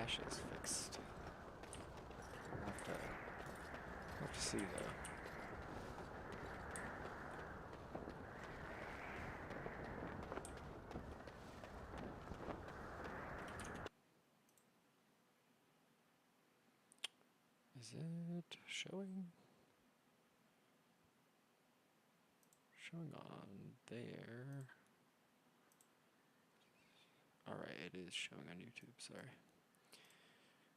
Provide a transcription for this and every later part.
cache is fixed. We'll have to see though. Is it showing? Showing on there. Alright, it is showing on YouTube, sorry.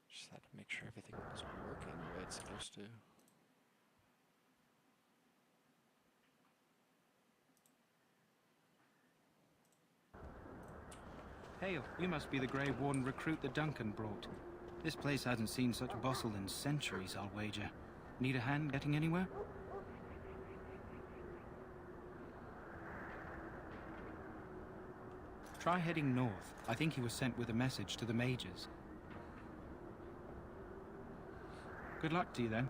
Just had to make sure everything was working the way it's supposed to. Hail, you must be the Grey Warden recruit that Duncan brought. This place hasn't seen such bustle in centuries, I'll wager. Need a hand getting anywhere? Try heading north. I think he was sent with a message to the mages. Good luck to you then.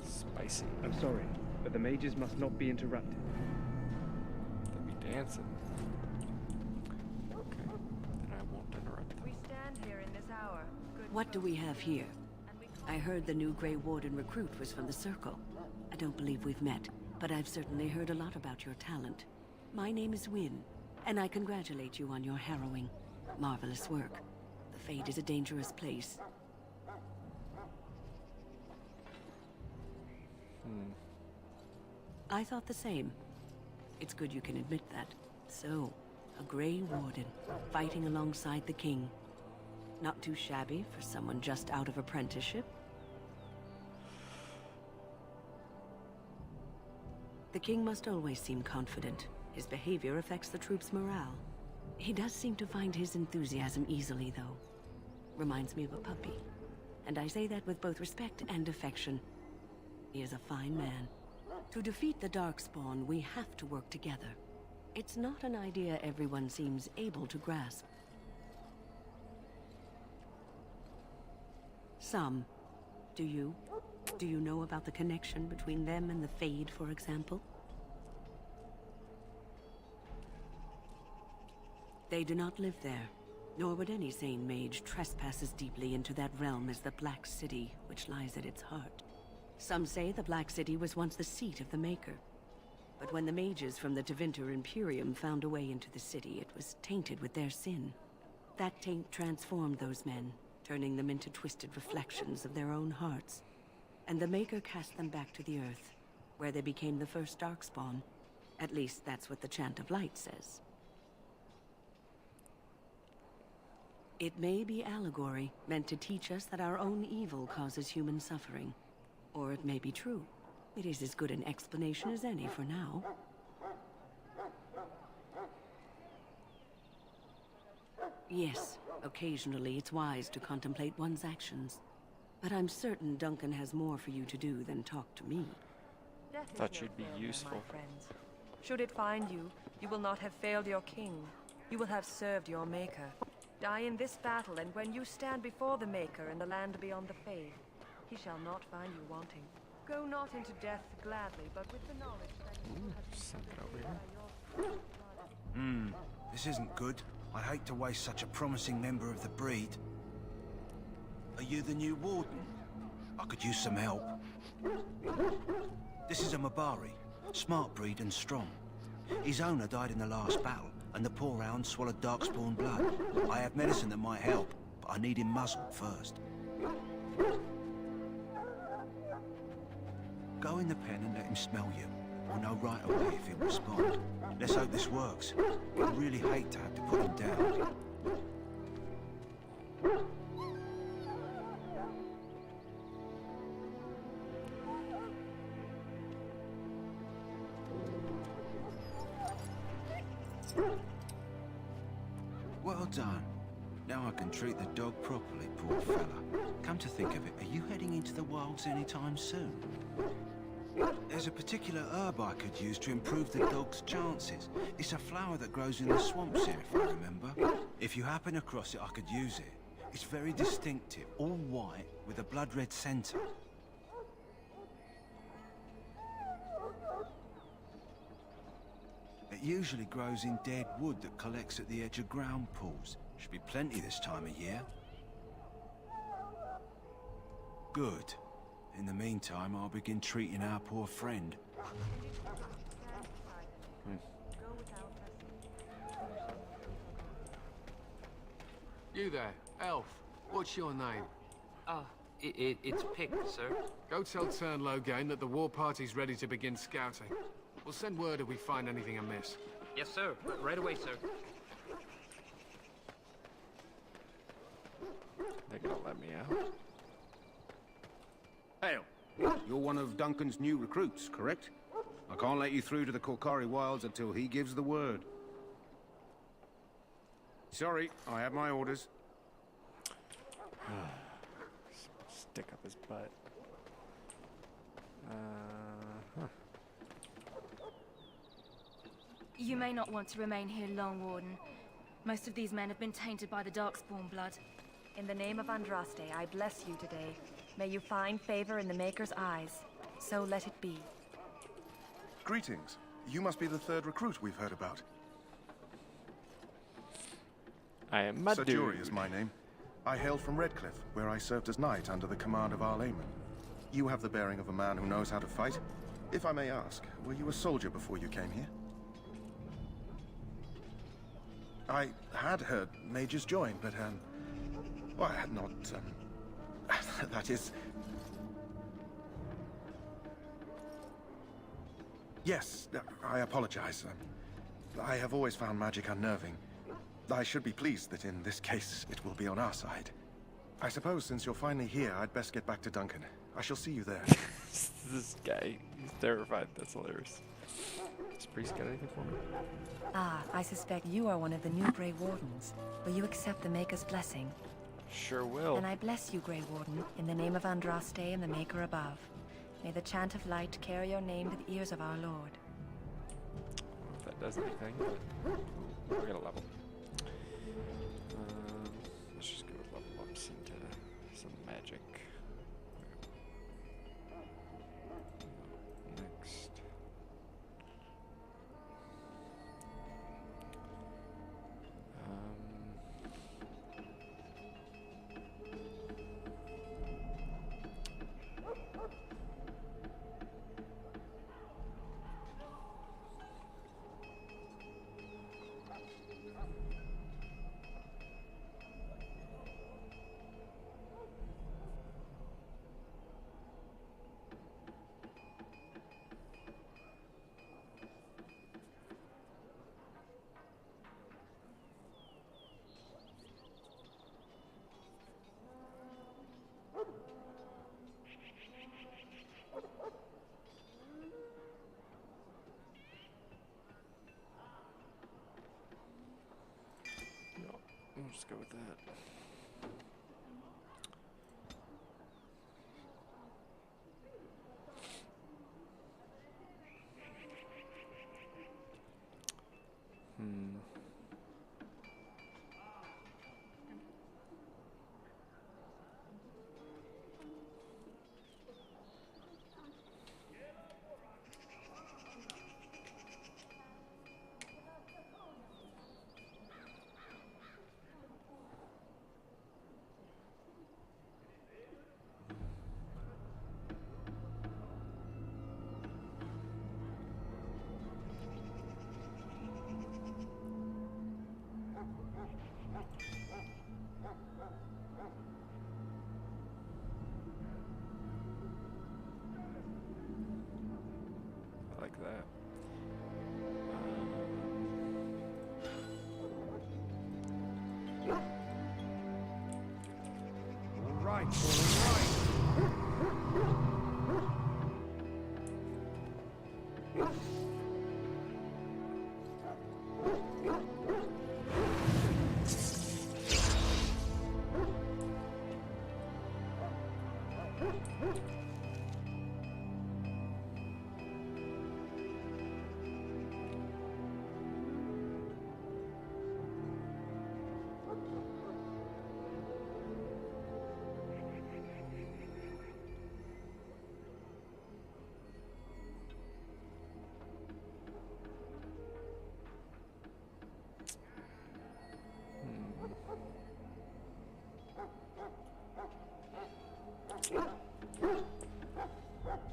Spicy. I'm sorry, but the mages must not be interrupted. They'll be dancing. Okay, then I won't interrupt them. We stand here in this hour. What do we have here? I heard the new Grey Warden recruit was from the Circle. I don't believe we've met, but I've certainly heard a lot about your talent. My name is Wynne, and I congratulate you on your harrowing, marvelous work. The Fade is a dangerous place. I thought the same. It's good you can admit that. So, a Grey Warden, fighting alongside the King. Not too shabby for someone just out of apprenticeship. The King must always seem confident. His behavior affects the troops' morale. He does seem to find his enthusiasm easily, though. Reminds me of a puppy. And I say that with both respect and affection. He is a fine man. To defeat the Darkspawn, we have to work together. It's not an idea everyone seems able to grasp. Some. Do you? Do you know about the connection between them and the Fade, for example? They do not live there, nor would any sane mage trespass as deeply into that realm as the Black City, which lies at its heart. Some say the Black City was once the seat of the Maker. But when the mages from the Tevinter Imperium found a way into the city, it was tainted with their sin. That taint transformed those men, turning them into twisted reflections of their own hearts. And the Maker cast them back to the Earth, where they became the first Darkspawn. At least that's what the Chant of Light says. It may be allegory, meant to teach us that our own evil causes human suffering. Or it may be true. It is as good an explanation as any for now. Yes, occasionally it's wise to contemplate one's actions. But I'm certain Duncan has more for you to do than talk to me. Thought you'd be useful. My friends. Should it find you, you will not have failed your king. You will have served your Maker. Die in this battle, and when you stand before the Maker in the land beyond the Fade, he shall not find you wanting. Go not into death gladly, but with the knowledge that you will have Send it over here. This isn't good. I hate to waste such a promising member of the breed. Are you the new warden? I could use some help. This is a Mabari, smart breed and strong. His owner died in the last battle, and the poor hound swallowed Darkspawn blood. I have medicine that might help, but I need him muzzled first. Go in the pen and let him smell you. We'll know right away if he'll respond. Let's hope this works. I really hate to have to put him down. Well done. Now I can treat the dog properly, poor fella. Come to think of it, are you heading into the wilds anytime soon? There's a particular herb I could use to improve the dog's chances. It's a flower that grows in the swamps here, if I remember. If you happen across it, I could use it. It's very distinctive, all white, with a blood-red centre. It usually grows in dead wood that collects at the edge of ground pools. Should be plenty this time of year. Good. In the meantime, I'll begin treating our poor friend. You there, elf. What's your name? It's Pick, sir. Go tell Turn Logain that the war party's ready to begin scouting. We'll send word if we find anything amiss. Yes, sir. Right away, sir. They're gonna let me out. Hail. You're one of Duncan's new recruits, correct? I can't let you through to the Korkari Wilds until he gives the word. Sorry, I have my orders. Stick up his butt. You may not want to remain here long, Warden. Most of these men have been tainted by the Darkspawn blood. In the name of Andraste, I bless you today. May you find favor in the Maker's eyes. So let it be. Greetings. You must be the third recruit we've heard about. I am my Sir dude. Jury is my name. I hail from Redcliffe, where I served as knight under the command of Arl Eamon. You have the bearing of a man who knows how to fight. If I may ask, were you a soldier before you came here? I had heard mages join, but, well, I had not, that is... Yes, I apologize. I have always found magic unnerving. I should be pleased that in this case, it will be on our side. I suppose since you're finally here, I'd best get back to Duncan. I shall see you there. This guy, he's terrified. That's hilarious. Does Priest got anything for me? Ah, I suspect you are one of the new Grey Wardens. Will you accept the Maker's blessing? Sure will. Then I bless you, Grey Warden, in the name of Andraste and the Maker above. May the chant of light carry your name to the ears of our Lord. I don't know if that does anything, but ooh, we got a level. Let's just go with level ups into some magic. Next. We'll just go with that. I like that. All right, all right.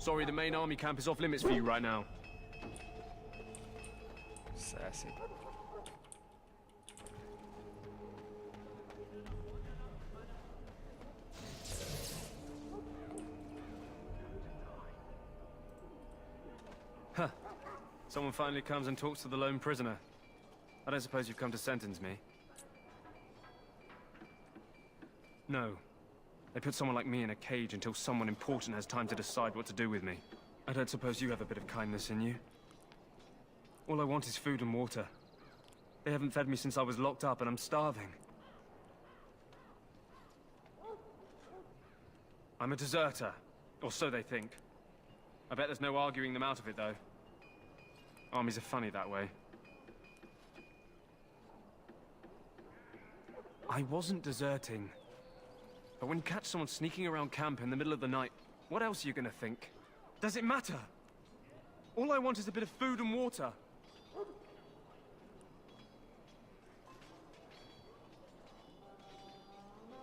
Sorry, the main army camp is off limits for you right now. Sassy. Huh. Someone finally comes and talks to the lone prisoner. I don't suppose you've come to sentence me. No. They put someone like me in a cage until someone important has time to decide what to do with me. I don't suppose you have a bit of kindness in you? All I want is food and water. They haven't fed me since I was locked up and I'm starving. I'm a deserter, or so they think. I bet there's no arguing them out of it, though. Armies are funny that way. I wasn't deserting. But when you catch someone sneaking around camp in the middle of the night, what else are you gonna think? Does it matter? All I want is a bit of food and water.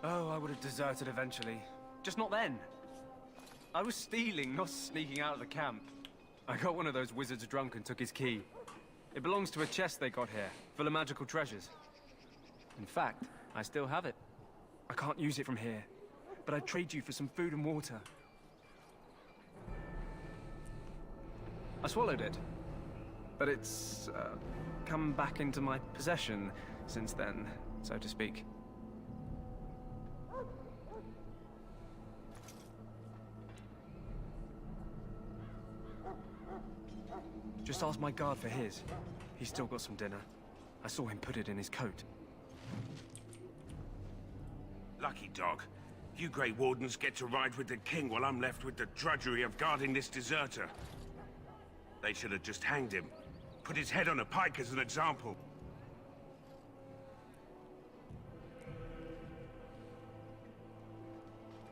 Oh, I would have deserted eventually. Just not then. I was stealing, not sneaking out of the camp. I got one of those wizards drunk and took his key. It belongs to a chest they got here, full of magical treasures. In fact, I still have it. I can't use it from here, but I'd trade you for some food and water. I swallowed it, but it's come back into my possession since then, so to speak. Just ask my guard for his. He's still got some dinner. I saw him put it in his coat. Lucky dog. You Grey Wardens get to ride with the king while I'm left with the drudgery of guarding this deserter. They should have just hanged him. Put his head on a pike as an example.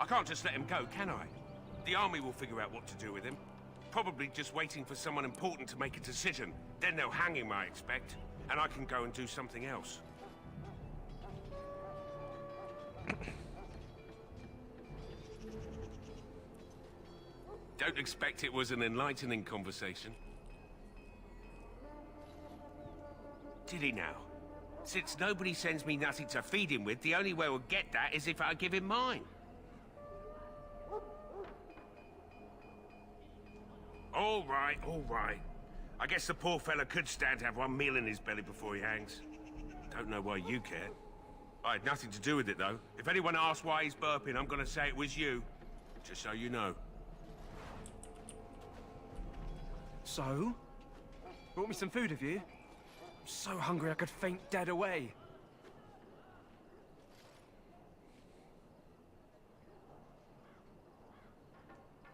I can't just let him go, can I? The army will figure out what to do with him. Probably just waiting for someone important to make a decision. Then they'll hang him, I expect. And I can go and do something else. Don't expect it was an enlightening conversation. Did he now? Since nobody sends me nothing to feed him with, the only way we'll get that is if I give him mine. All right, all right. I guess the poor fella could stand to have one meal in his belly before he hangs. Don't know why you care. I had nothing to do with it, though. If anyone asks why he's burping, I'm gonna say it was you. Just so you know. So? Brought me some food, have you? I'm so hungry I could faint dead away.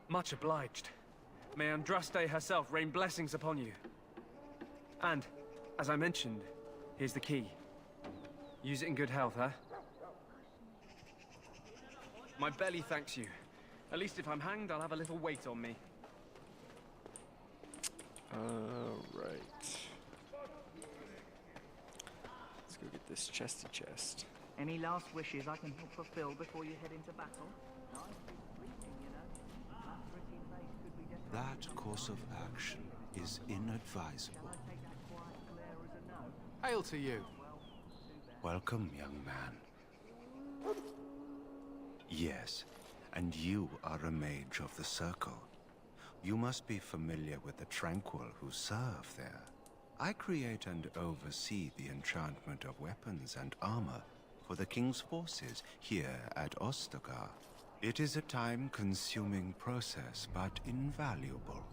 Much obliged. May Andraste herself rain blessings upon you. And, as I mentioned, here's the key. Use it in good health, huh? My belly thanks you. At least if I'm hanged, I'll have a little weight on me. Right. Let's go get this chesty chest. Any last wishes I can help fulfill before you head into battle? That course of action is inadvisable. Hail to you. Welcome, young man. Yes, and you are a mage of the Circle. You must be familiar with the Tranquil who serve there. I create and oversee the enchantment of weapons and armor for the King's forces here at Ostagar. It is a time-consuming process, but invaluable.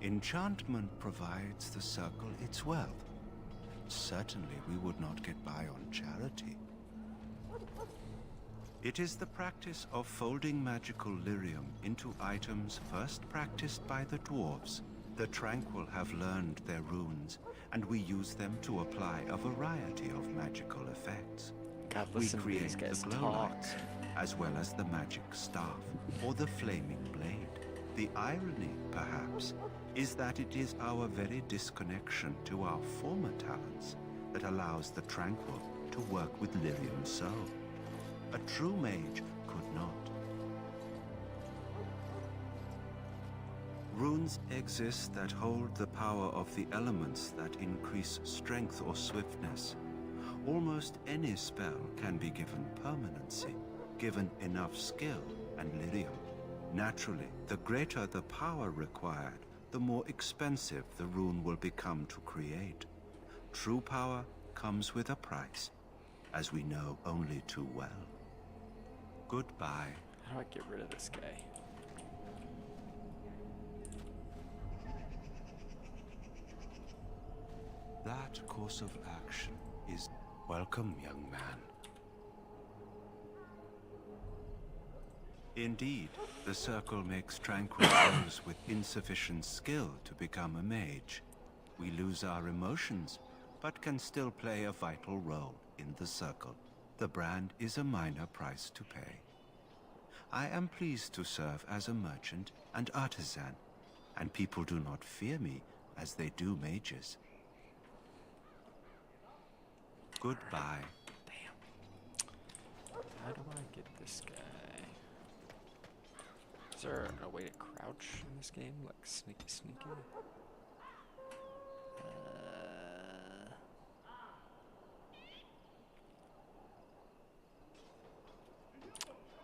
Enchantment provides the Circle its wealth. Certainly we would not get by on charity. It is the practice of folding magical lyrium into items first practiced by the dwarves. The Tranquil have learned their runes, and we use them to apply a variety of magical effects. God, We listen to create these guys the glow talk. lights, as well as the magic staff, or the flaming blade. The irony, perhaps, is that it is our very disconnection to our former talents that allows the Tranquil to work with lyrium so. A true mage could not. Runes exist that hold the power of the elements that increase strength or swiftness. Almost any spell can be given permanency, given enough skill and lyrium. Naturally, the greater the power required, the more expensive the rune will become to create. True power comes with a price, as we know only too well. Goodbye. How do I get rid of this guy? That course of action is welcome, young man. Indeed, the circle makes tranquil those with insufficient skill to become a mage. We lose our emotions, but can still play a vital role in the circle. The brand is a minor price to pay. I am pleased to serve as a merchant and artisan, and people do not fear me as they do mages. Goodbye. Damn. How do I get this guy? Is there a way to crouch in this game? Like sneaky sneaky?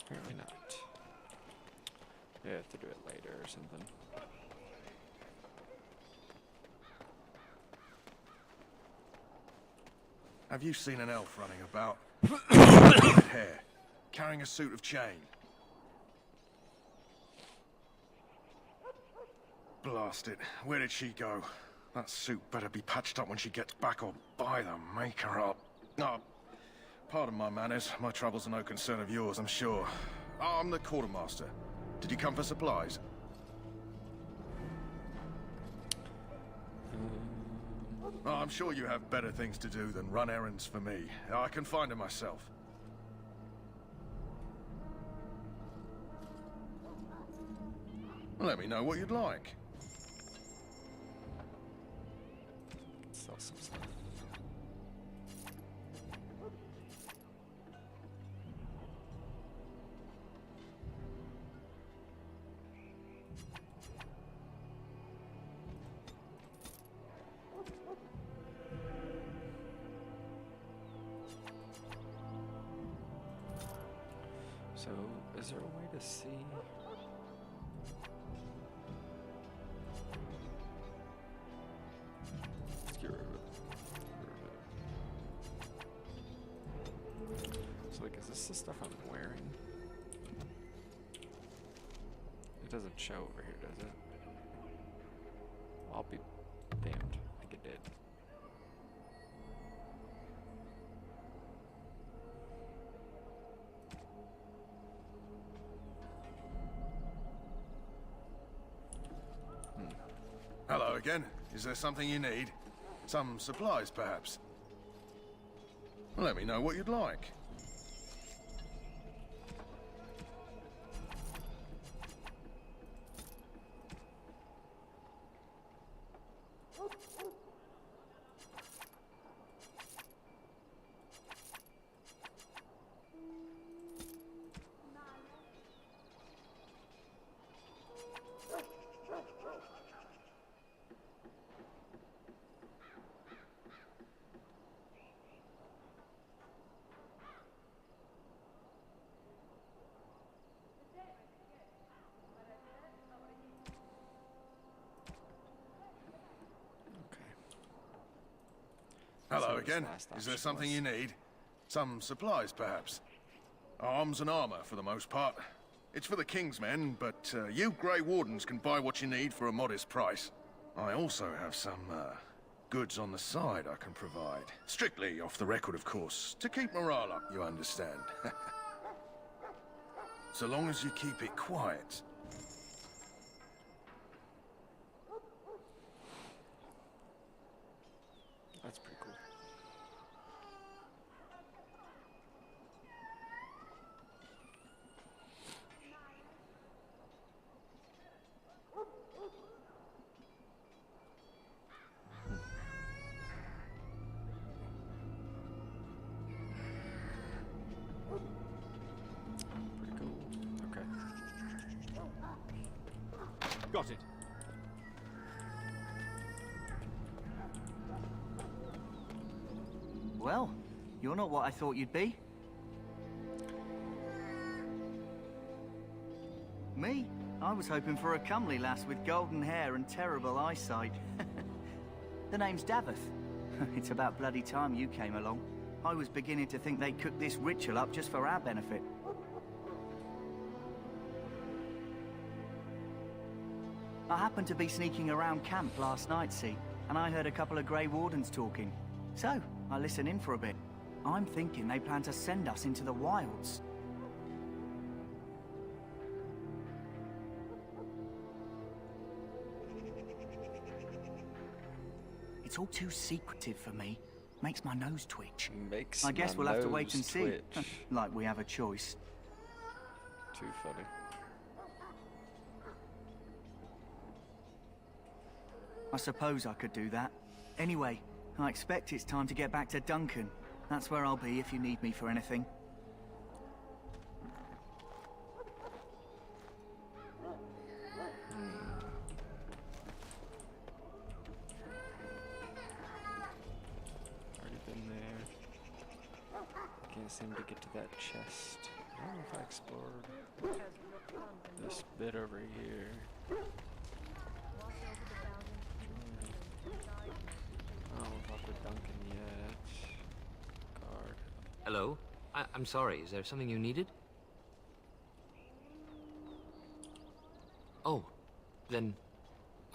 Apparently not. We have to do it later or something. Have you seen an elf running about? Red hair, carrying a suit of chain. Blast it. Where did she go? That suit better be patched up when she gets back, or by the maker up. Oh, pardon my manners. My troubles are no concern of yours, I'm sure. Oh, I'm the quartermaster. Did you come for supplies? Oh, I'm sure you have better things to do than run errands for me. I can find them myself. Let me know what you'd like. Sell some stuff. So, is there a way to see? Let's get rid of it. So, like, is this the stuff I'm wearing? It doesn't show over here, does it? I'll be damned. I think it did. Hello again. Is there something you need? Some supplies, perhaps? Let me know what you'd like. Hello again. Is there something you need? Some supplies, perhaps? Arms and armor, for the most part. It's for the King's men, but you Grey Wardens can buy what you need for a modest price. I also have some goods on the side I can provide. Strictly off the record, of course. To keep morale up, you understand. So long as you keep it quiet. That's pretty cool. Pretty cool. Okay. Got it. Well, you're not what I thought you'd be. Me? I was hoping for a comely lass with golden hair and terrible eyesight. The name's Davith. It's about bloody time you came along. I was beginning to think they'd cooked this ritual up just for our benefit. I happened to be sneaking around camp last night, see, and I heard a couple of Grey Wardens talking. So, I listened in for a bit. I'm thinking they plan to send us into the wilds. It's all too secretive for me. Makes my nose twitch. I guess we'll have to wait and see. Like we have a choice. Too funny. I suppose I could do that. Anyway, I expect it's time to get back to Duncan. That's where I'll be if you need me for anything. Already been there. Can't seem to get to that chest. I don't know if I explored this bit over here. I don't talk with Duncan yet. Guard. Hello? I'm sorry, is there something you needed? Oh, then,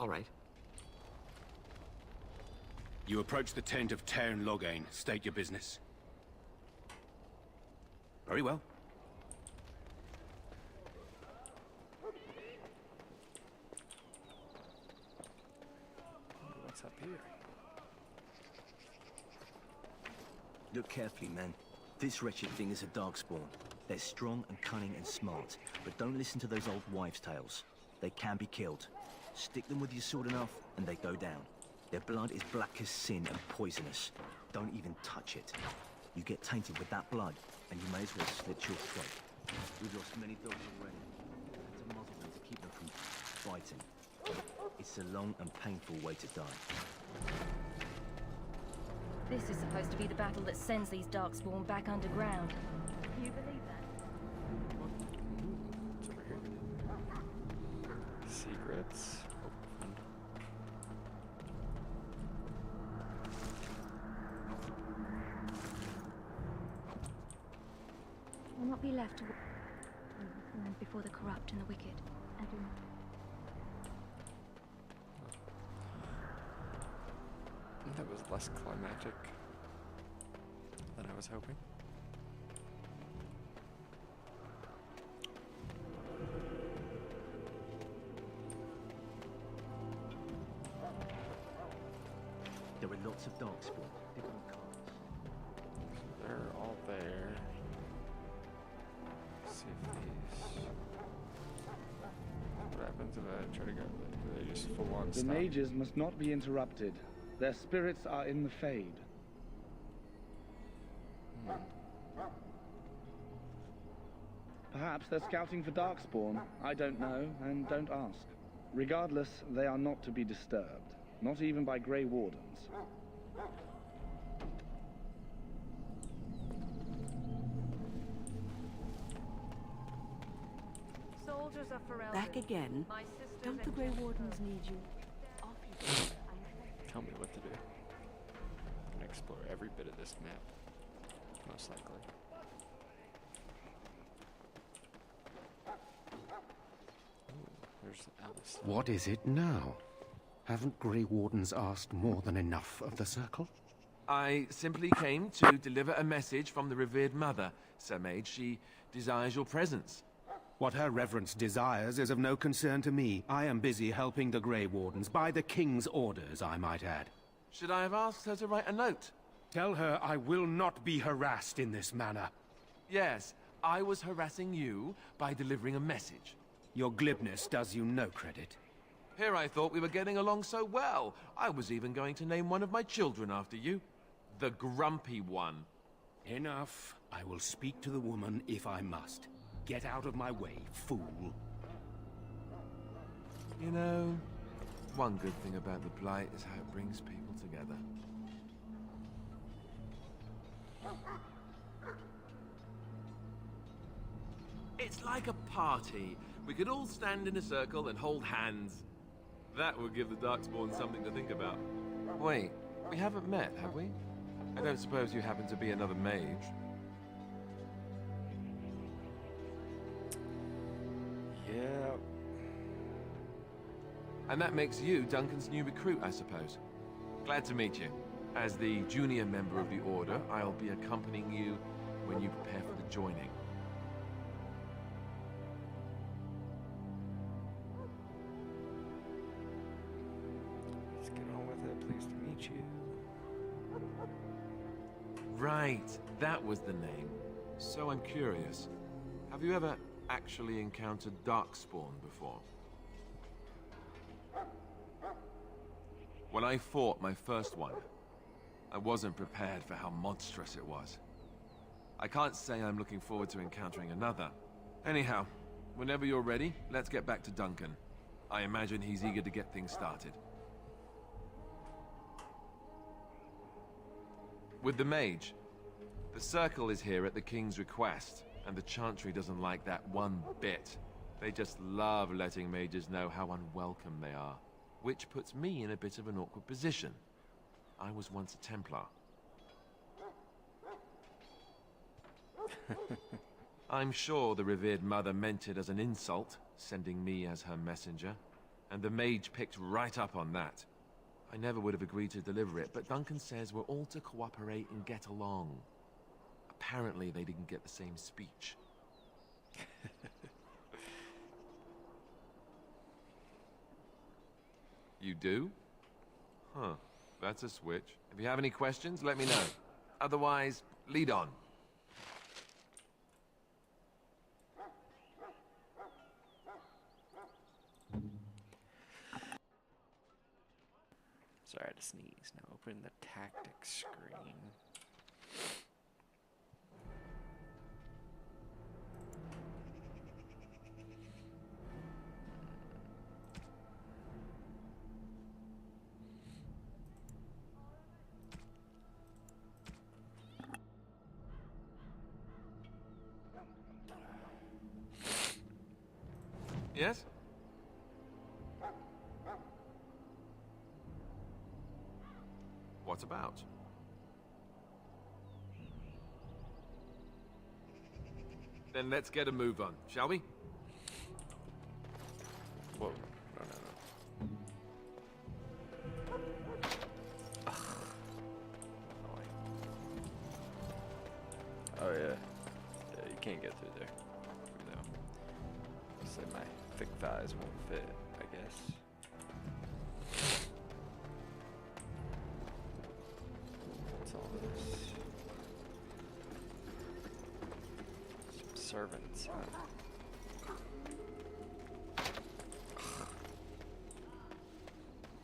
all right. You approach the tent of Tairn Loghain. State your business. Very well. What's up here? Look carefully, man. This wretched thing is a darkspawn. They're strong and cunning and smart, but don't listen to those old wives' tales. They can be killed. Stick them with your sword enough, and they go down. Their blood is black as sin and poisonous. Don't even touch it. You get tainted with that blood, and you may as well slit your throat. We've lost many dogs already. We had to muzzle them to keep them from fighting. It's a long and painful way to die. This is supposed to be the battle that sends these darkspawn back underground. Can you believe that? What's over here? Secrets. Open. Will not be left to before the corrupt and the wicked. And that was less climactic than I was hoping. There are lots of darkspawn, different colors. They're all there. Let's see if these. What happens if I try to go? Do they just full on The stop? mages must not be interrupted. Their spirits are in the Fade. Perhaps they're scouting for Darkspawn. I don't know, and don't ask. Regardless, they are not to be disturbed. Not even by Grey Wardens. Soldiers of Ferelden. Back again? My sisters Don't the and Grey kinsfolk. Wardens need you? Off you go. Tell me what to do. I'm gonna explore every bit of this map. Most likely. Ooh, there's Alice. What is it now? Haven't Grey Wardens asked more than enough of the Circle? I simply came to deliver a message from the revered mother, Sir Mage. She desires your presence. What her reverence desires is of no concern to me. I am busy helping the Grey Wardens, by the King's orders, I might add. Should I have asked her to write a note? Tell her I will not be harassed in this manner. Yes, I was harassing you by delivering a message. Your glibness does you no credit. Here I thought we were getting along so well. I was even going to name one of my children after you. The Grumpy One. Enough. I will speak to the woman if I must. Get out of my way, fool. You know, one good thing about the Blight is how it brings people together. It's like a party. We could all stand in a circle and hold hands. That would give the Darkspawn something to think about. Wait, we haven't met, have we? I don't suppose you happen to be another mage? Yeah. And that makes you Duncan's new recruit, I suppose. Glad to meet you. As the junior member of the Order, I'll be accompanying you when you prepare for the joining. Let's get on with it. Pleased to meet you. Right, that was the name. So I'm curious. Have you ever actually encountered Darkspawn before? When I fought my first one, I wasn't prepared for how monstrous it was. I can't say I'm looking forward to encountering another. Anyhow, whenever you're ready, let's get back to Duncan. I imagine he's eager to get things started. With the mage, the circle is here at the king's request, and the Chantry doesn't like that one bit. They just love letting mages know how unwelcome they are, which puts me in a bit of an awkward position. I was once a Templar. I'm sure the revered mother meant it as an insult, sending me as her messenger, and the mage picked right up on that. I never would have agreed to deliver it, but Duncan says we're all to cooperate and get along. Apparently they didn't get the same speech. You do? Huh. That's a switch. If you have any questions, let me know. Otherwise, lead on. Sorry, I had to sneeze. Now open the tactics screen. Yes? What about? Then let's get a move on, shall we? Whoa. No. Oh, yeah. Yeah, you can't get through there. No. So my thick thighs won't fit, I guess. What's all this? Some servants, huh?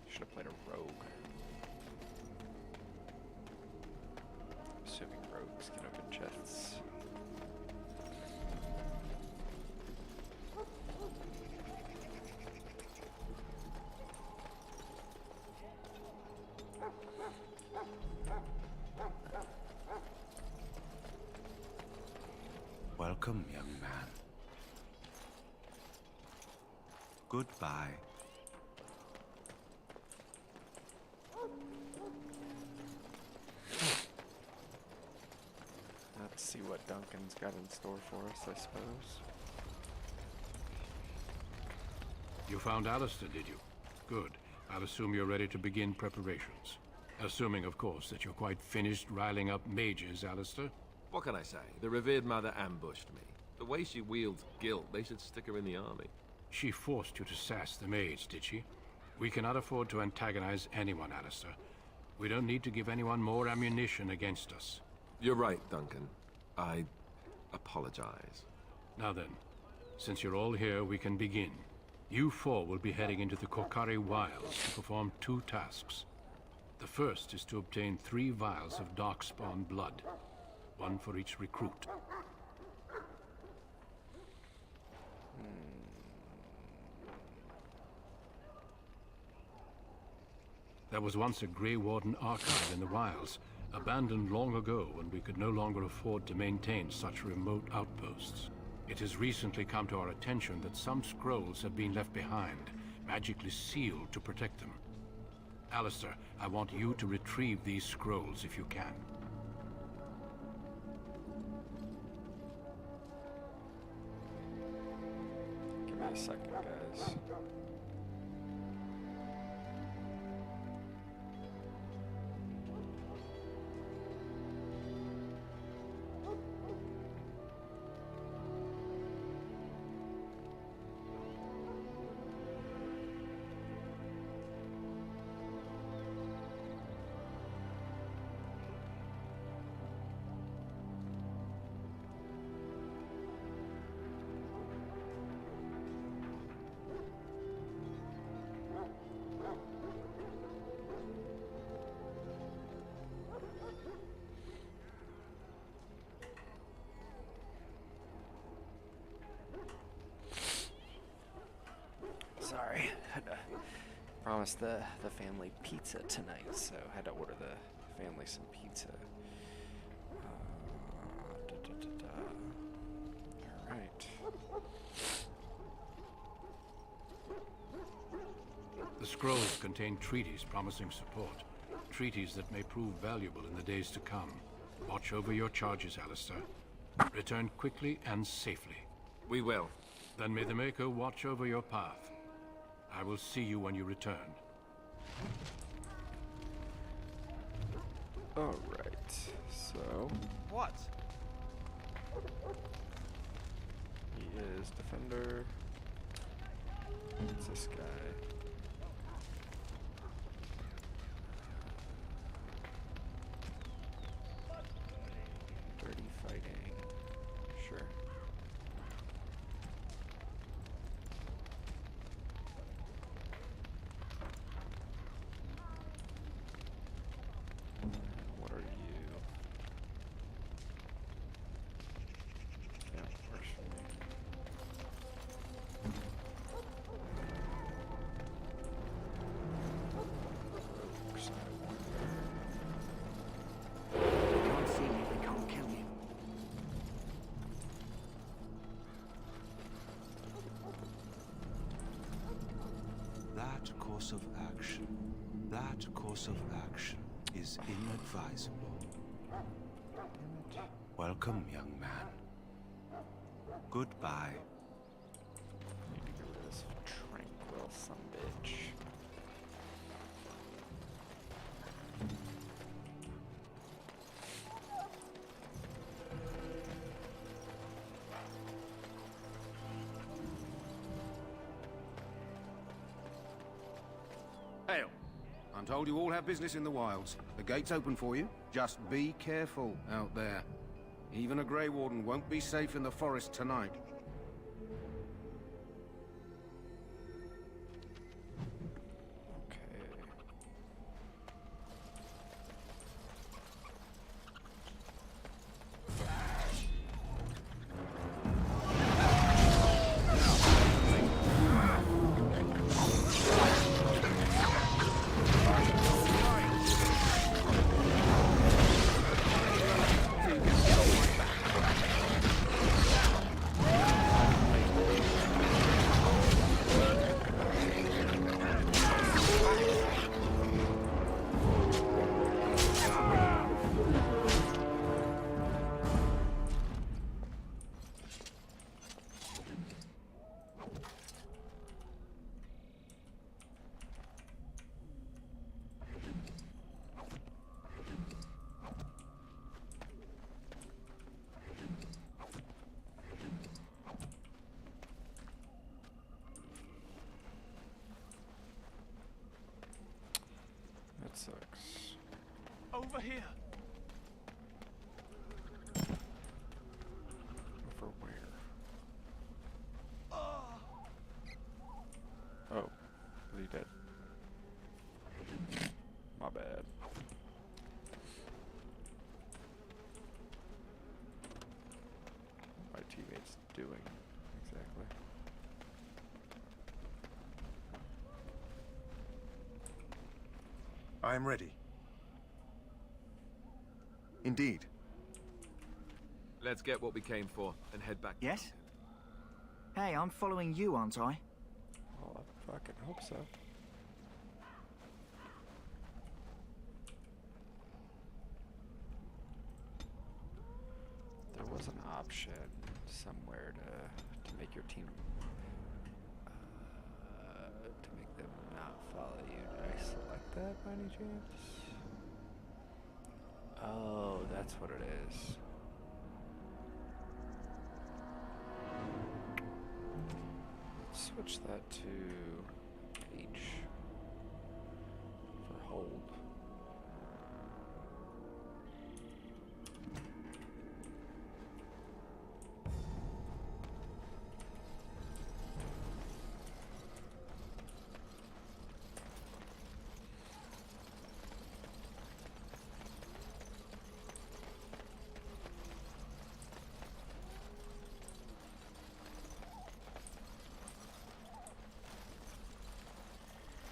Should have played a rogue. Assuming rogues can open chests. Welcome, young man. Goodbye. Let's see what Duncan's got in store for us, I suppose. You found Alistair, did you? Good. I'll assume you're ready to begin preparations. Assuming, of course, that you're quite finished riling up mages, Alistair. What can I say? The revered mother ambushed me. The way she wields guilt, they should stick her in the army. She forced you to sass the maids, did she? We cannot afford to antagonize anyone, Alistair. We don't need to give anyone more ammunition against us. You're right, Duncan. I apologize. Now then, since you're all here, we can begin. You four will be heading into the Kokari Wilds to perform 2 tasks. The first is to obtain 3 vials of Darkspawn blood, 1 for each recruit. There was once a Grey Warden archive in the wilds, Abandoned long ago when we could no longer afford to maintain such remote outposts. It has recently come to our attention that some scrolls have been left behind, magically sealed to protect them. Alistair, I want you to retrieve these scrolls if you can. Give me a second, guys. Sorry, had to promise the family pizza tonight, so had to order the family some pizza. All right. The scrolls contain treaties promising support. Treaties that may prove valuable in the days to come. Watch over your charges, Alistair. Return quickly and safely. We will. Then may the Maker watch over your path. I will see you when you return. All right, so... What? He is Defender. It's this guy. Dirty fighting. Sure. What are you? Yeah, works for me. They can't see me, they can't kill me. That course of action is inadvisable. Welcome, young man. Goodbye. Need to get rid of this tranquil sumbitch. Hail. I'm told you all have business in the wilds. The gate's open for you. Just be careful out there. Even a Grey Warden won't be safe in the forest tonight. That sucks. Over here. For where? Oh, is he dead? My bad. My teammates doing exactly. I am ready. Indeed. Let's get what we came for and head back. Yes? Hey, I'm following you, aren't I? Oh, I fucking hope so. There was an option somewhere to make your team to make them not follow you. Did I select that by any chance? Oh, that's what it is. Let's switch that to H for hold.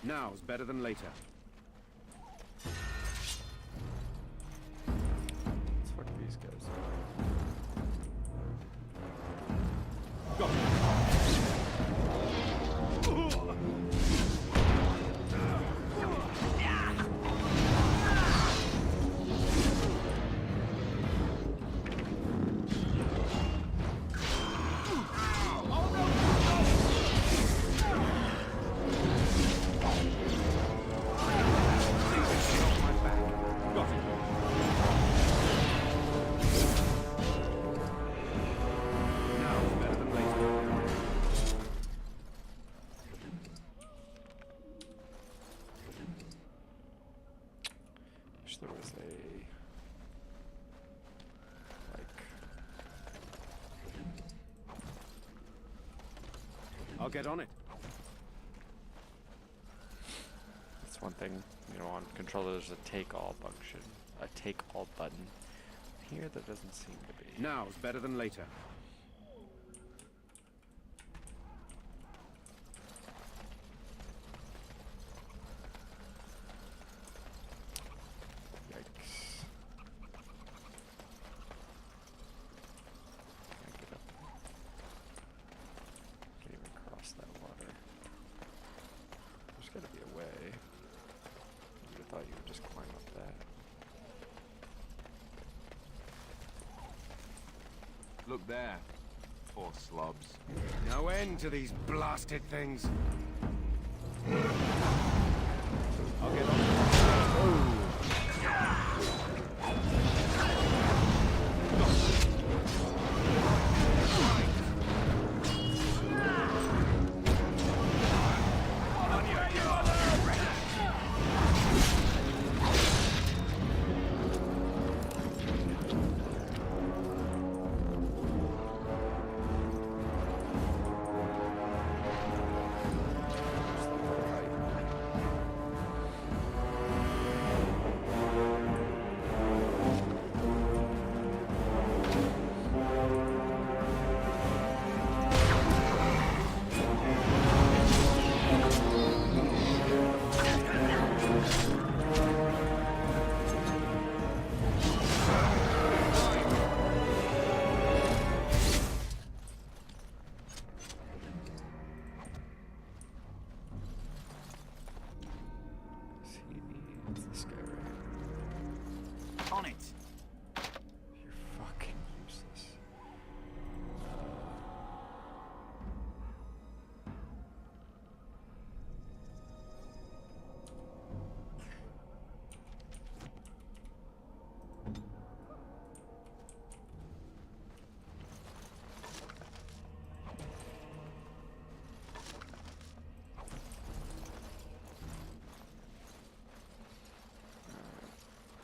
Now's better than later. Let's fuck these guys up. Go! Wish there was a I'll get on it. That's one thing, you know, on controller there's a take all function, a take all button. Here there doesn't seem to be. Now's better than later. Yikes. Can I get up? Can't even cross that water. There's gotta be a way. You would have thought you would just climb up that. Look there. Poor slobs. No end to these blasted things. I'll get on it. It's this guy right here. On it. You're fucking useless.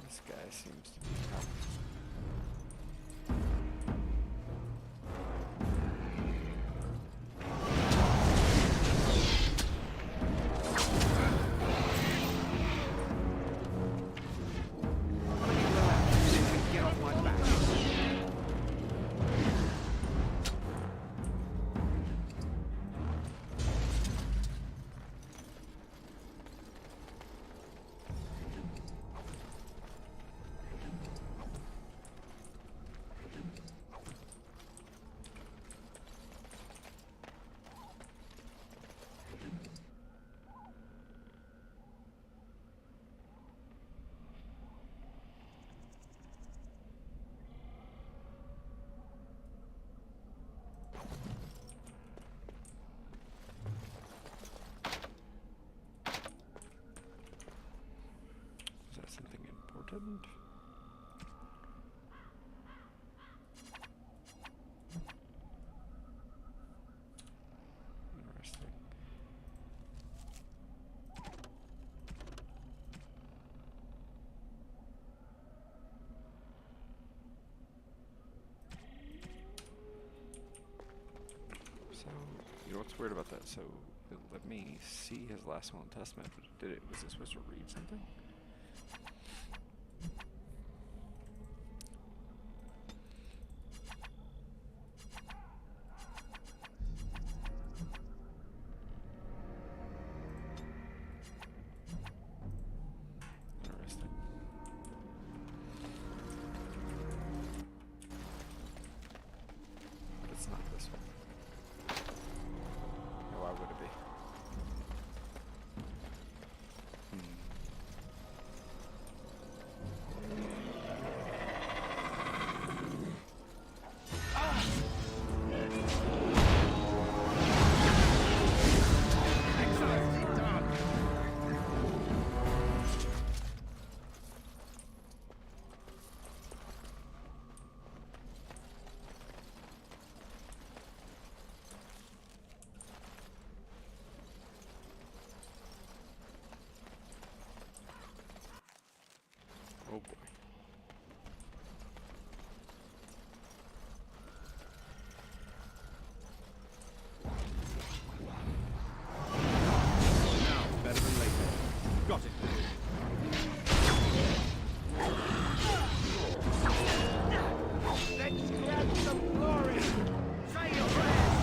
This guy seems to be coming. Get off my back. You know what's weird about that? So it let me see his last will and testament, but was it supposed to read something? Interesting. But it's not this one. No, why would it be? Oh boy. Now, better than later. Got it. Let's grab some glory! Say your prayers!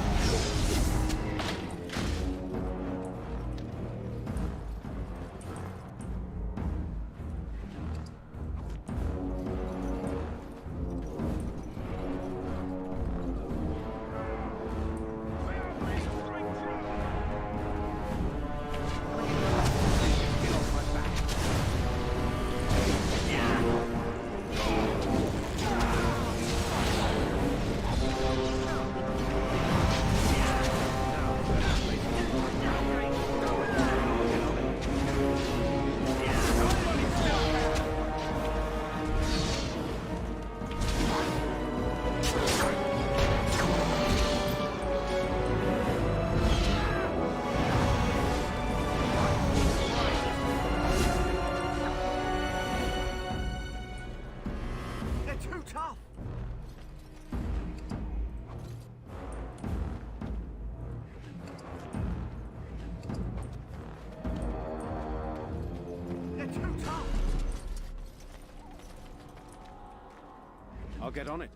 They're too tough! They're too tough! I'll get on it.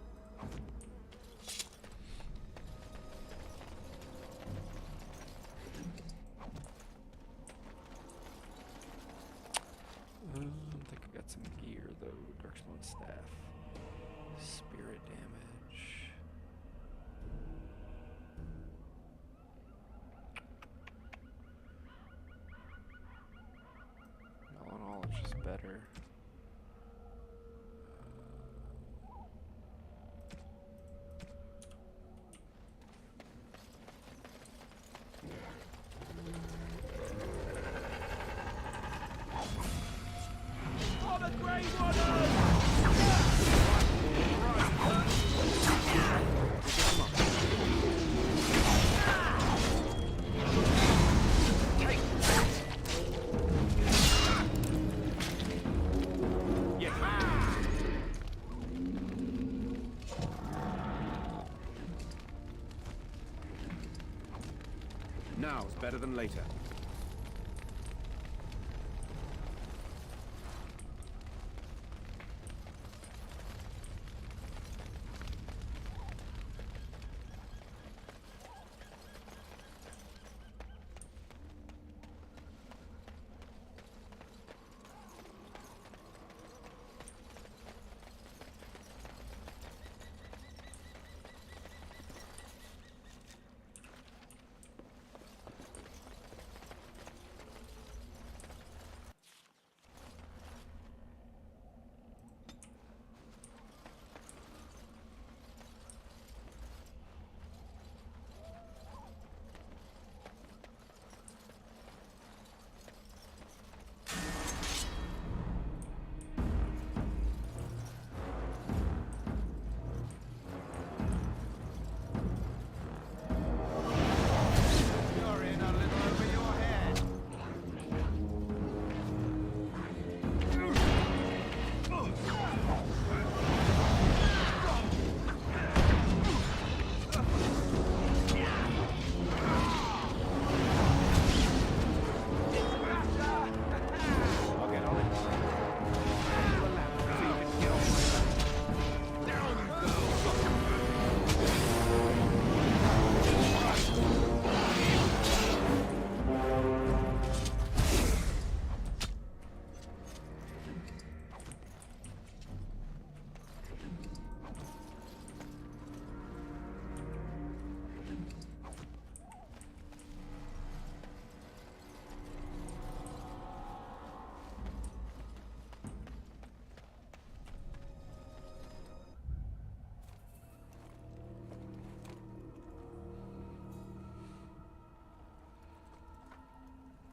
I think I got some gear though. Darkspawn staff. Spirit damage. All in all, it's just better. Now's better than later.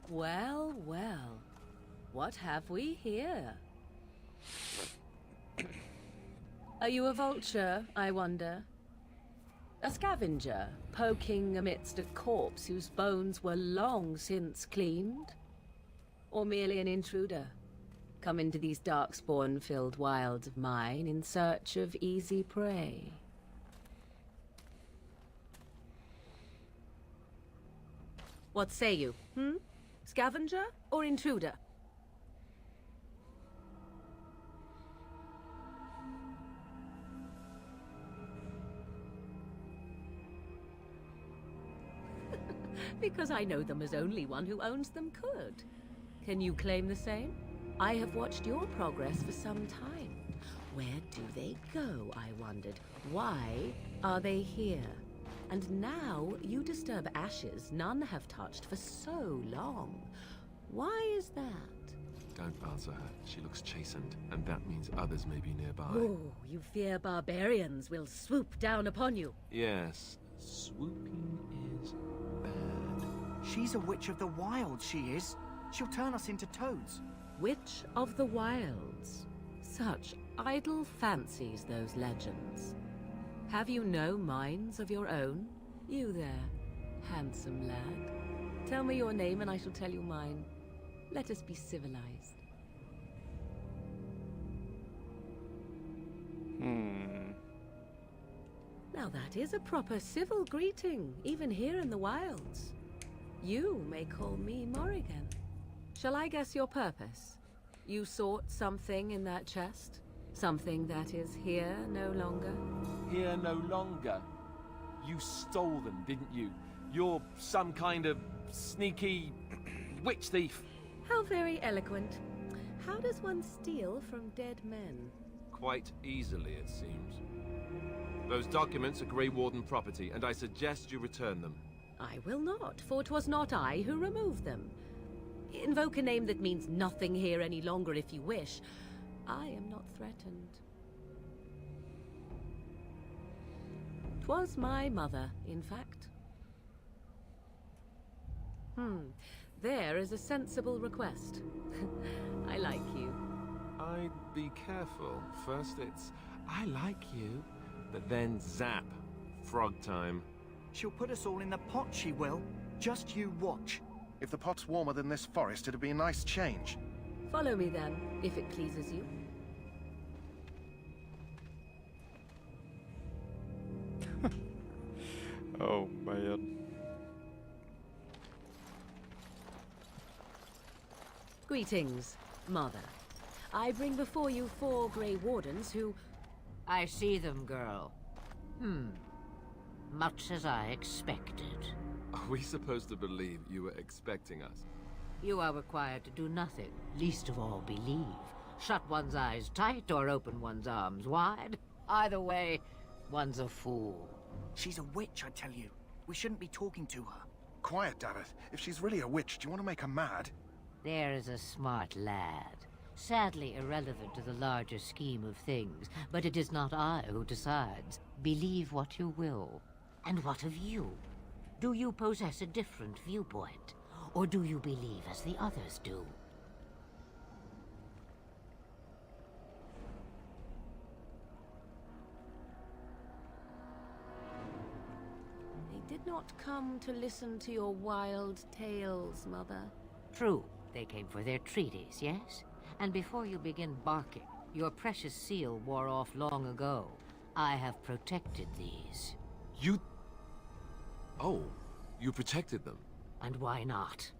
Well, well. What have we here? Are you a vulture, I wonder? A scavenger, poking amidst a corpse whose bones were long since cleaned? Or merely an intruder, come into these darkspawn-filled wilds of mine in search of easy prey? What say you, Scavenger or intruder? Because I know them as only one who owns them could. Can you claim the same? I have watched your progress for some time. Where do they go, I wondered? Why are they here? And now you disturb ashes none have touched for so long. Why is that? Don't answer her. She looks chastened, and that means others may be nearby. Oh, you fear barbarians will swoop down upon you. Yes, swooping is bad. She's a witch of the wilds, she is. She'll turn us into toads. Witch of the wilds. Such idle fancies, those legends. Have you no minds of your own? You there, handsome lad. Tell me your name and I shall tell you mine. Let us be civilized. Now that is a proper civil greeting, even here in the wilds. You may call me Morrigan. Shall I guess your purpose? You sought something in that chest? Something that is here no longer? Here no longer. You stole them, didn't you? You're some kind of sneaky witch thief. How very eloquent. How does one steal from dead men? Quite easily, it seems. Those documents are Grey Warden property, and I suggest you return them. I will not, for 'twas not I who removed them. Invoke a name that means nothing here any longer if you wish. I am not threatened. 'Twas my mother, in fact. There is a sensible request. I like you. I'd be careful. First it's, I like you, but then zap. Frog time. She'll put us all in the pot, she will. Just you watch. If the pot's warmer than this forest, it'd be a nice change. Follow me then, if it pleases you. Oh, man. Greetings, Mother. I bring before you 4 Grey Wardens who... I see them, girl. Much as I expected. Are we supposed to believe you were expecting us? You are required to do nothing, least of all believe. Shut one's eyes tight or open one's arms wide. Either way, one's a fool. She's a witch, I tell you. We shouldn't be talking to her. Quiet, Davith. If she's really a witch, do you want to make her mad? There is a smart lad. Sadly irrelevant to the larger scheme of things, but it is not I who decides. Believe what you will. And what of you? Do you possess a different viewpoint? Or do you believe as the others do? They did not come to listen to your wild tales, Mother. True. They came for their treaties, yes? And before you begin barking, your precious seal wore off long ago. I have protected these. You... Oh, you protected them. And why not?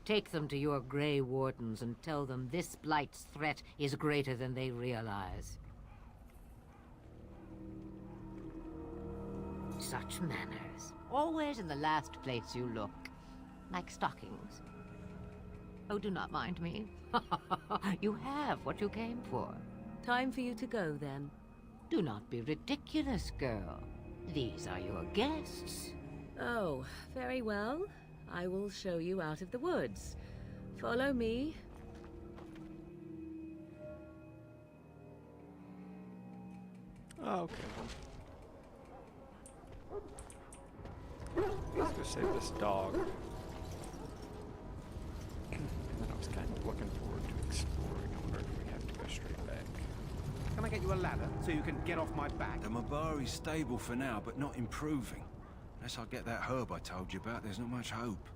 Take them to your Grey Wardens and tell them this Blight's threat is greater than they realize. Such manners. Always in the last place you look. Like stockings. Oh, do not mind me. You have what you came for. Time for you to go, then. Do not be ridiculous, girl. These are your guests. Oh, very well. I will show you out of the woods. Follow me. Oh, okay. Let's go save this dog. I get you a ladder so you can get off my back? The Mabari's stable for now, but not improving. Unless I get that herb I told you about, there's not much hope.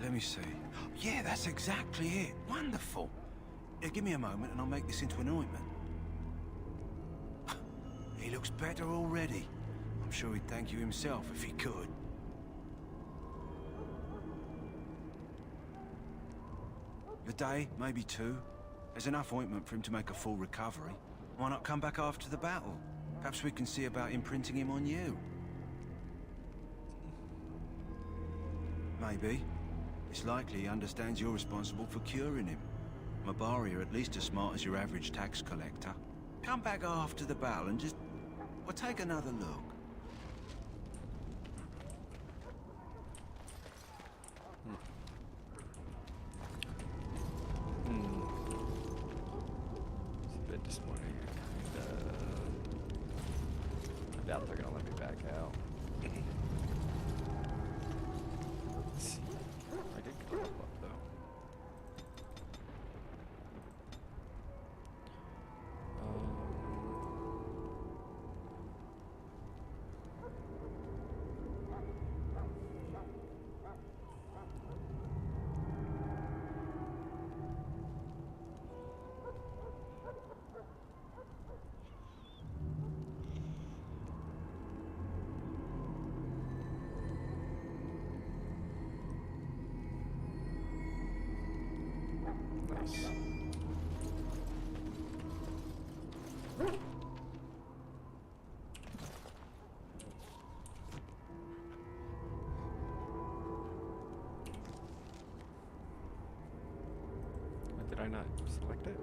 Let me see. Yeah, that's exactly it. Wonderful. Give me a moment and I'll make this into an ointment. He looks better already. I'm sure he'd thank you himself if he could. A day, maybe 2. There's enough ointment for him to make a full recovery. Why not come back after the battle? Perhaps we can see about imprinting him on you. Maybe. It's likely he understands you're responsible for curing him. Mabari are at least as smart as your average tax collector. Come back after the battle and just... well, take another look. It's a bit disappointing. I doubt they're gonna let me back out. Let's see. I did go up though. Nice. Did I not select it?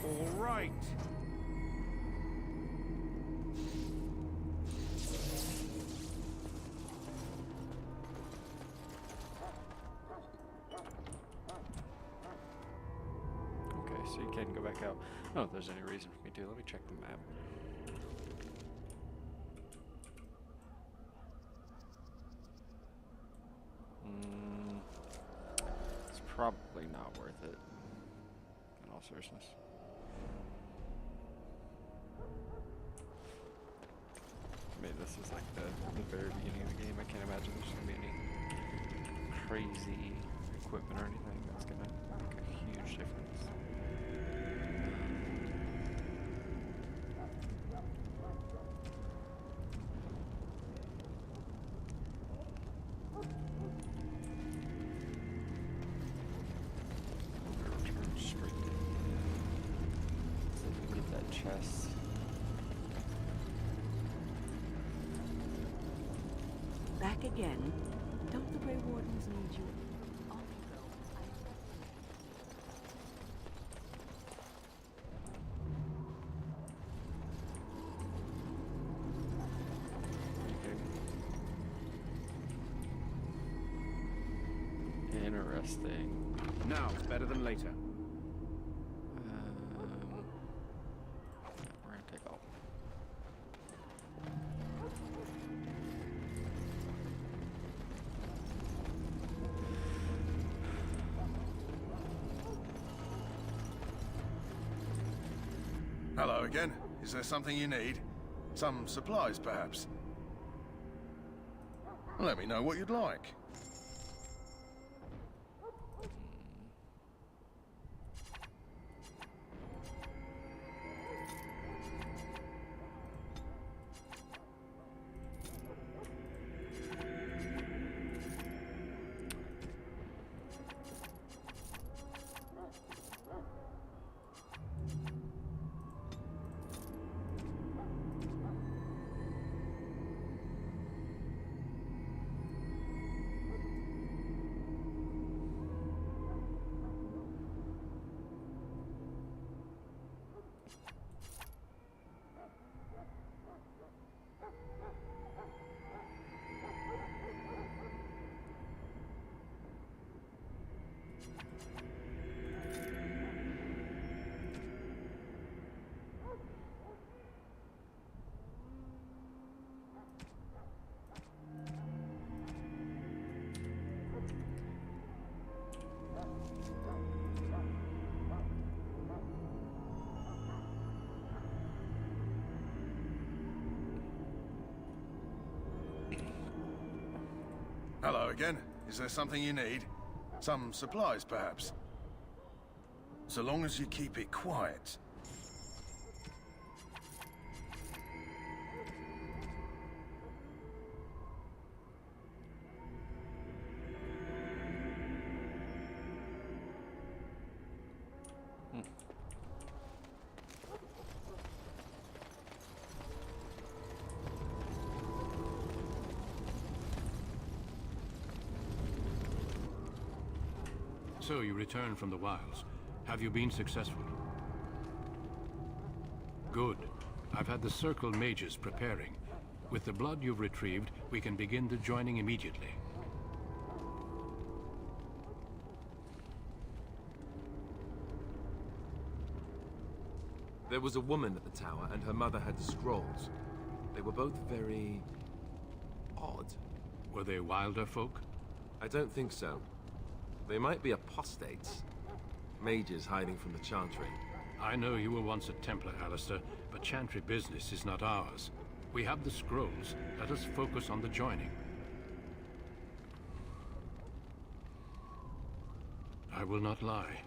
All right. Okay, so you can go back out. Oh, if there's any reason for me to. Let me check the map. It's probably not worth it, in all seriousness. I mean, this is like the very beginning of the game. I can't imagine there's going to be any crazy equipment or anything that's going to make a huge difference. I'm going to return straight to so we can get that chest. Back again? Don't the Grey Wardens need you? Interesting. Now it's better than later. We're gonna take off. Hello again. Is there something you need? Some supplies, perhaps? Let me know what you'd like. Hello again. Is there something you need? Some supplies, perhaps? So long as you keep it quiet. So you returned from the wilds. Have you been successful? Good. I've had the Circle mages preparing. With the blood you've retrieved, we can begin the joining immediately. There was a woman at the tower, and her mother had the scrolls. They were both very... odd. Were they wilder folk? I don't think so. They might be apostates. Mages hiding from the Chantry. I know you were once a Templar, Alistair, but Chantry business is not ours. We have the scrolls. Let us focus on the joining. I will not lie.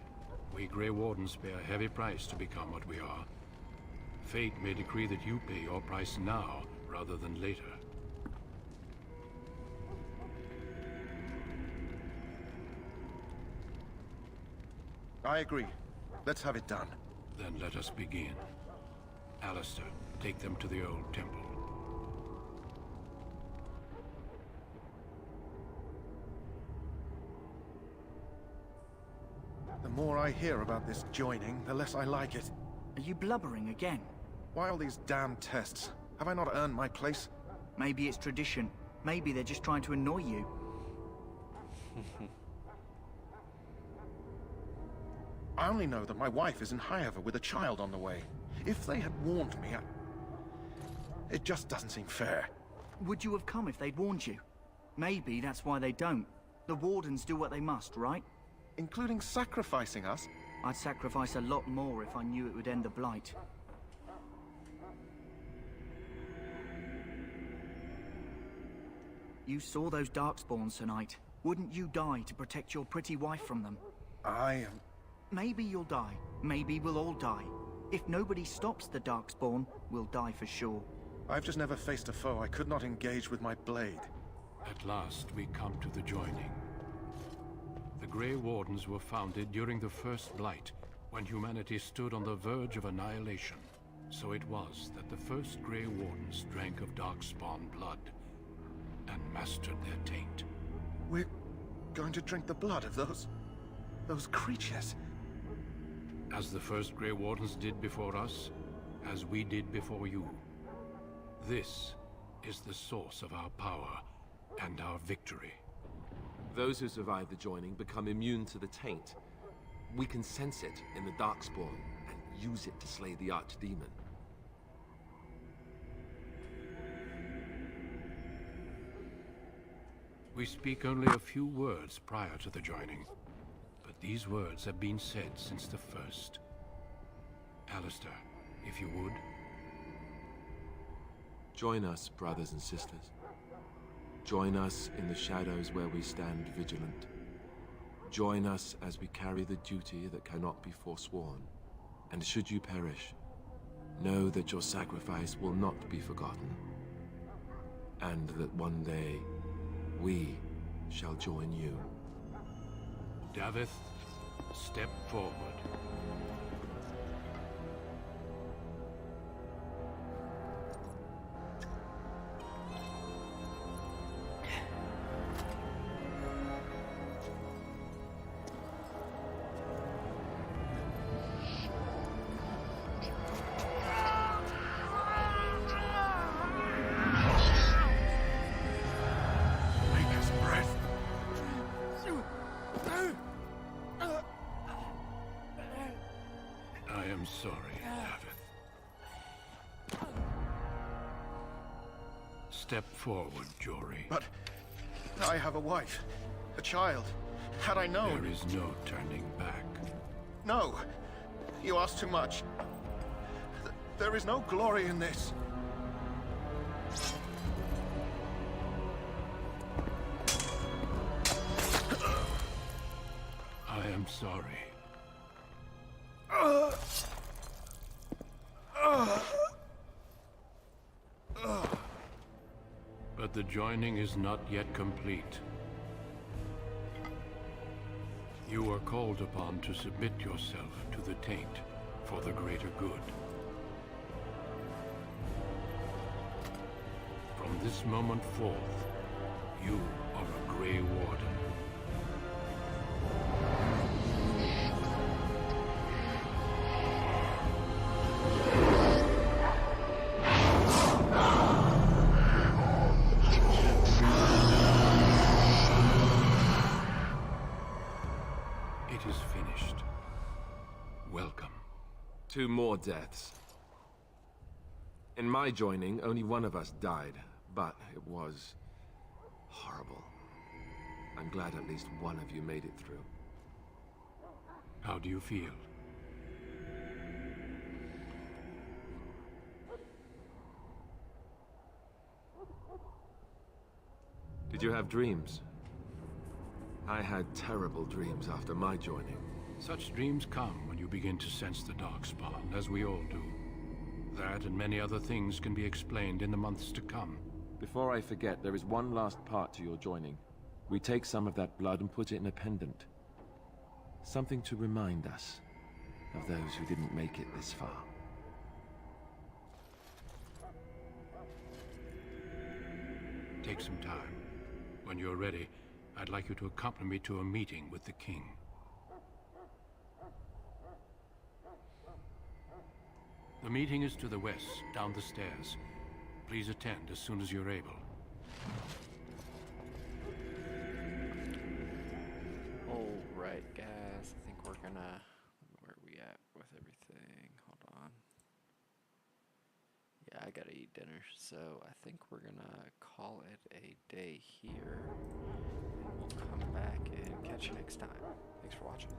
We Grey Wardens pay a heavy price to become what we are. Fate may decree that you pay your price now, rather than later. I agree. Let's have it done. Then let us begin. Alistair, take them to the old temple. The more I hear about this joining, the less I like it. Are you blubbering again? Why all these damn tests? Have I not earned my place? Maybe it's tradition. Maybe they're just trying to annoy you. I only know that my wife is in Highever with a child on the way. If they had warned me, it just doesn't seem fair. Would you have come if they'd warned you? Maybe that's why they don't. The Wardens do what they must, right? Including sacrificing us? I'd sacrifice a lot more if I knew it would end the Blight. You saw those Darkspawns tonight. Wouldn't you die to protect your pretty wife from them? Maybe you'll die. Maybe we'll all die. If nobody stops the Darkspawn, we'll die for sure. I've just never faced a foe I could not engage with my blade. At last, we come to the joining. The Grey Wardens were founded during the First Blight, when humanity stood on the verge of annihilation. So it was that the first Grey Wardens drank of Darkspawn blood, and mastered their taint. We're going to drink the blood of those creatures? As the first Grey Wardens did before us, as we did before you. This is the source of our power and our victory. Those who survive the joining become immune to the taint. We can sense it in the Darkspawn and use it to slay the Archdemon. We speak only a few words prior to the joining, but these words have been said since the first. Alistair, if you would. Join us, brothers and sisters. Join us in the shadows where we stand vigilant. Join us as we carry the duty that cannot be forsworn. And should you perish, know that your sacrifice will not be forgotten. And that one day, we shall join you. Davith, step forward. Step forward, Jory. But I have a wife, a child. Had I known... There is no turning back. No. You ask too much. There is no glory in this. sorry. But the joining is not yet complete. You are called upon to submit yourself to the taint for the greater good. From this moment forth, you are a Grey Warden. It is finished. Welcome. 2 more deaths. In my joining, only one of us died, but it was horrible. I'm glad at least one of you made it through. How do you feel? Did you have dreams? I had terrible dreams after my joining. Such dreams come when you begin to sense the Darkspawn, as we all do. That and many other things can be explained in the months to come. Before I forget, there is one last part to your joining. We take some of that blood and put it in a pendant. Something to remind us of those who didn't make it this far. Take some time. When you're ready, I'd like you to accompany me to a meeting with the king. The meeting is to the west, down the stairs. Please attend as soon as you're able. Alright, guys. I think we're gonna... Where are we at with everything? Hold on. Yeah, I gotta eat dinner, so I think we're gonna call it a day here. And we'll come back and catch you next time. Thanks for watching.